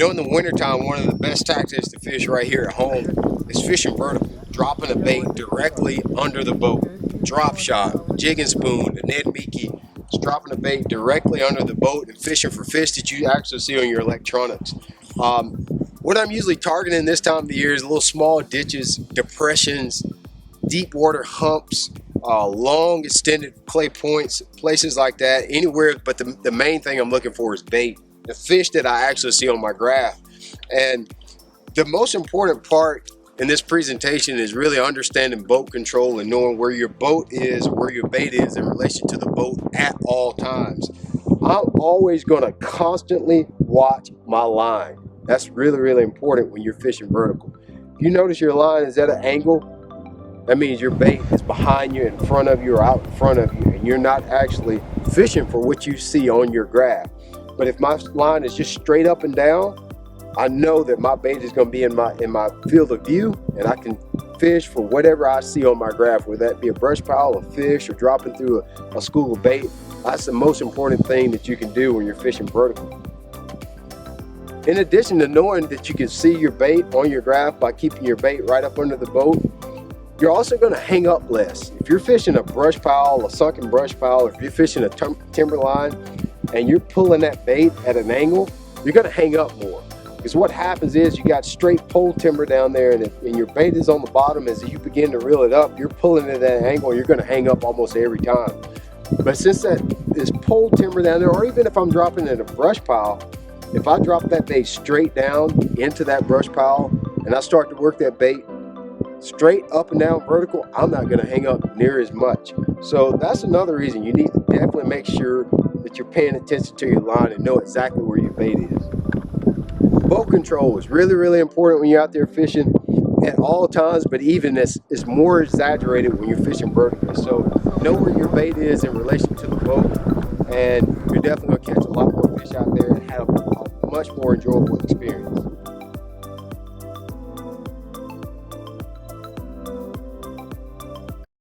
In the wintertime, one of the best tactics to fish right here at home is fishing vertical, dropping a bait directly under the boat. Drop shot, jig and spoon, the Ned Mickey, just dropping a bait directly under the boat and fishing for fish that you actually see on your electronics. Um, what I'm usually targeting this time of the year is little small ditches, depressions, deep water humps, long extended clay points, places like that, anywhere. But the main thing I'm looking for is bait, the fish that I actually see on my graph. And the most important part in this presentation is really understanding boat control and knowing where your boat is, where your bait is in relation to the boat at all times. I'm always going to constantly watch my line. That's really, really important when you're fishing vertical. If you notice your line is at an angle, that means your bait is behind you, in front of you, or out in front of you, and you're not actually fishing for what you see on your graph. But if my line is just straight up and down, I know that my bait is going to be in my field of view, and I can fish for whatever I see on my graph, whether that be a brush pile, a fish, or dropping through a school of bait. That's the most important thing that you can do when you're fishing vertical. In addition to knowing that you can see your bait on your graph by keeping your bait right up under the boat, you're also going to hang up less. If you're fishing a brush pile, a sunken brush pile, or if you're fishing a timber line and you're pulling that bait at an angle, you're going to hang up more. Because what happens is you got straight pole timber down there, and your bait is on the bottom. As you begin to reel it up, you're pulling it at an angle, you're going to hang up almost every time. But since that is pole timber down there, or even if I'm dropping in a brush pile, if I drop that bait straight down into that brush pile and I start to work that bait straight up and down vertical, I'm not going to hang up near as much. So that's another reason you need to definitely make sure that you're paying attention to your line and know exactly where your bait is. Boat control is really, really important when you're out there fishing at all times, but even it's more exaggerated when you're fishing vertically. So know where your bait is in relation to the boat, and you're definitely going to catch a lot more fish out there and have a much more enjoyable experience.